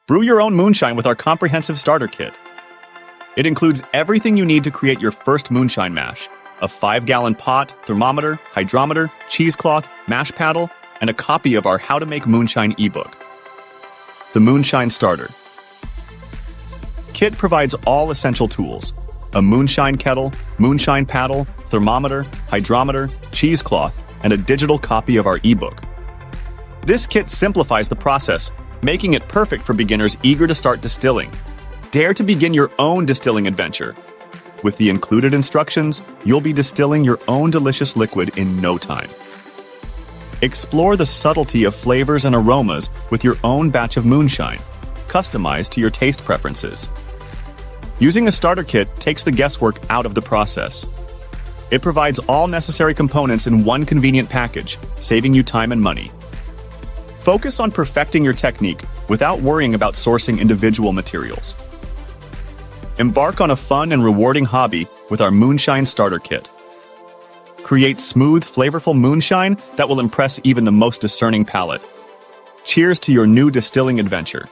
Brew your own moonshine with our comprehensive starter kit. It includes everything you need to create your first moonshine mash: a 5-gallon pot, thermometer, hydrometer, cheesecloth, mash paddle, and a copy of our How to Make Moonshine ebook. The Moonshine Starter Kit provides all essential tools: a moonshine kettle, moonshine paddle, thermometer, hydrometer, cheesecloth, and a digital copy of our ebook. This kit simplifies the process, making it perfect for beginners eager to start distilling. Dare to begin your own distilling adventure. With the included instructions, you'll be distilling your own delicious liquid in no time. Explore the subtlety of flavors and aromas with your own batch of moonshine, customized to your taste preferences. Using a starter kit takes the guesswork out of the process. It provides all necessary components in one convenient package, saving you time and money. Focus on perfecting your technique without worrying about sourcing individual materials. Embark on a fun and rewarding hobby with our Moonshine Starter Kit. Create smooth, flavorful moonshine that will impress even the most discerning palate. Cheers to your new distilling adventure.